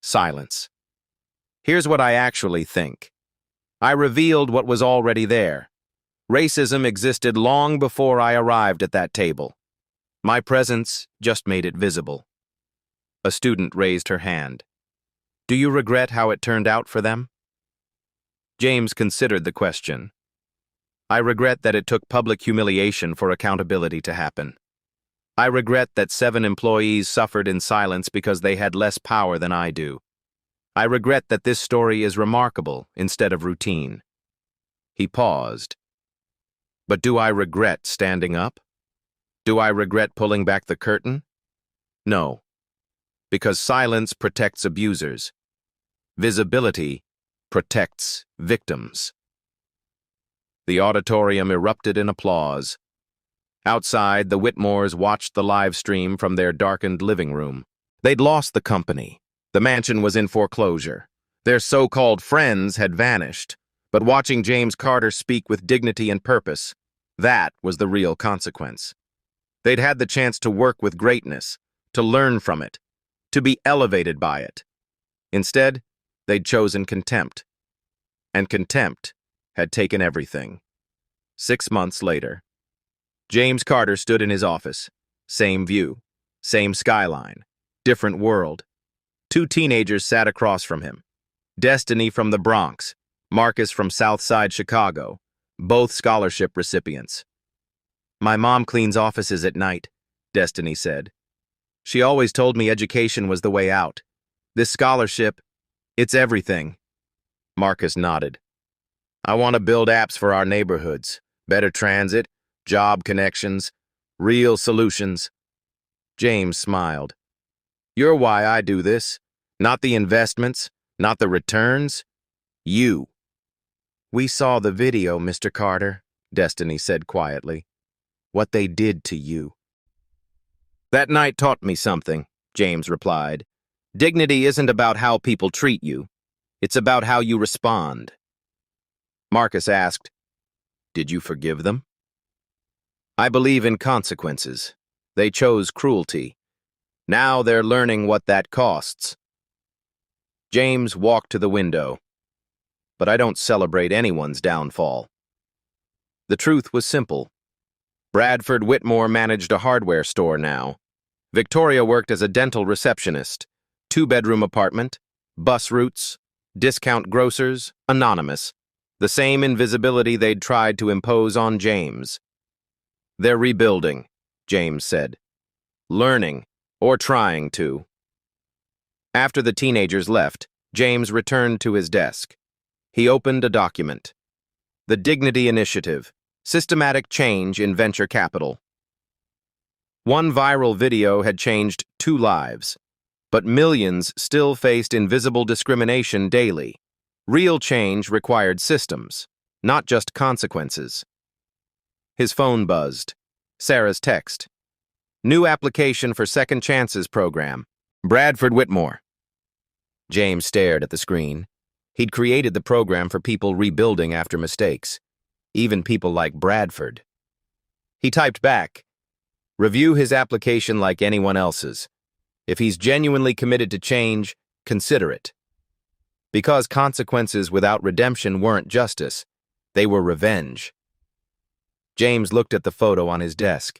Speaker 1: Silence. Here's what I actually think. I revealed what was already there. Racism existed long before I arrived at that table. My presence just made it visible. A student raised her hand. Do you regret how it turned out for them? James considered the question. I regret that it took public humiliation for accountability to happen. I regret that 7 employees suffered in silence because they had less power than I do. I regret that this story is remarkable instead of routine. He paused. But do I regret standing up? Do I regret pulling back the curtain? No, because silence protects abusers. Visibility protects victims. The auditorium erupted in applause. Outside, the Whitmores watched the live stream from their darkened living room. They'd lost the company. The mansion was in foreclosure. Their so-called friends had vanished. But watching James Carter speak with dignity and purpose, that was the real consequence. They'd had the chance to work with greatness, to learn from it, to be elevated by it. Instead, they'd chosen contempt. And contempt had taken everything. 6 months later, James Carter stood in his office. Same view, same skyline, different world. 2 teenagers sat across from him. Destiny from the Bronx, Marcus from Southside Chicago, both scholarship recipients. My mom cleans offices at night, Destiny said. She always told me education was the way out. This scholarship, it's everything. Marcus nodded. I want to build apps for our neighborhoods, better transit, job connections, real solutions. James smiled. You're why I do this. Not the investments, not the returns. You. We saw the video, Mr. Carter, Destiny said quietly. What they did to you. That night taught me something, James replied. Dignity isn't about how people treat you. It's about how you respond. Marcus asked, Did you forgive them? I believe in consequences. They chose cruelty. Now they're learning what that costs. James walked to the window. But I don't celebrate anyone's downfall. The truth was simple. Bradford Whitmore managed a hardware store now. Victoria worked as a dental receptionist. Two-bedroom apartment, bus routes, discount grocers, anonymous. The same invisibility they'd tried to impose on James. They're rebuilding, James said. Learning, or trying to. After the teenagers left, James returned to his desk. He opened a document. The Dignity Initiative, Systematic Change in Venture Capital. One viral video had changed 2 lives, but millions still faced invisible discrimination daily. Real change required systems, not just consequences. His phone buzzed. Sarah's text. New application for Second Chances program. Bradford Whitmore. James stared at the screen. He'd created the program for people rebuilding after mistakes, even people like Bradford. He typed back, review his application like anyone else's. If he's genuinely committed to change, consider it. Because consequences without redemption weren't justice, they were revenge. James looked at the photo on his desk.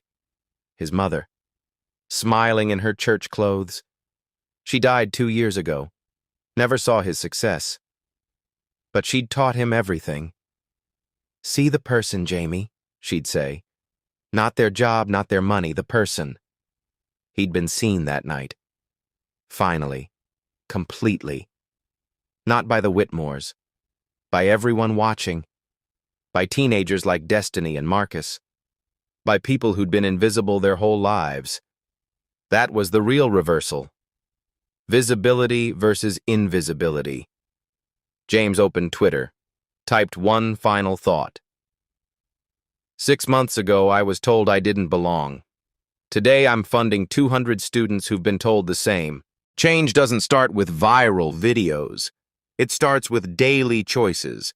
Speaker 1: His mother, smiling in her church clothes. She died 2 years ago. Never saw his success. But she'd taught him everything. See the person, Jamie, she'd say. Not their job, not their money, the person. He'd been seen that night. Finally. Completely. Not by the Whitmores. By everyone watching. By teenagers like Destiny and Marcus. By people who'd been invisible their whole lives. That was the real reversal. Visibility versus invisibility. James opened Twitter, typed one final thought. 6 months ago, I was told I didn't belong. Today, I'm funding 200 students who've been told the same. Change doesn't start with viral videos. It starts with daily choices.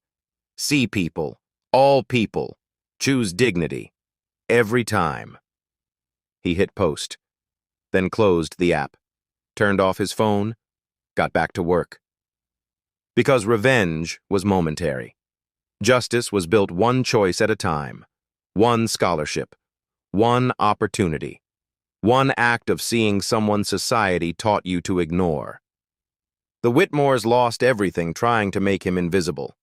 Speaker 1: See people, all people. Choose dignity. Every time. He hit post, then closed the app, turned off his phone, got back to work. Because revenge was momentary. Justice was built one choice at a time, one scholarship, one opportunity, one act of seeing someone society taught you to ignore. The Whitmores lost everything trying to make him invisible,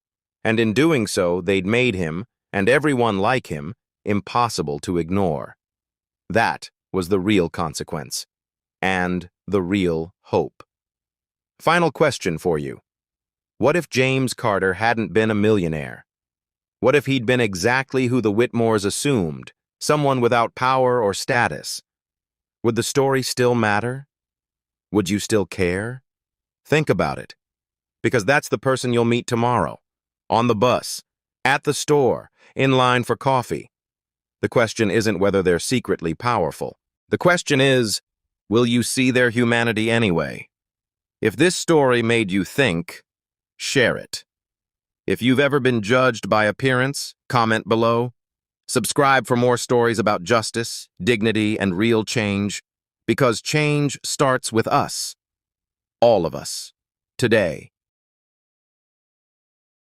Speaker 1: and in doing so, they'd made him, and everyone like him, impossible to ignore. That was the real consequence, and the real hope. Final question for you. What if James Carter hadn't been a millionaire? What if he'd been exactly who the Whitmores assumed, someone without power or status? Would the story still matter? Would you still care? Think about it, because that's the person you'll meet tomorrow, on the bus, at the store, in line for coffee. The question isn't whether they're secretly powerful. The question is, will you see their humanity anyway? If this story made you think, share it. If you've ever been judged by appearance, comment below. Subscribe for more stories about justice, dignity, and real change, because change starts with us. All of us. Today.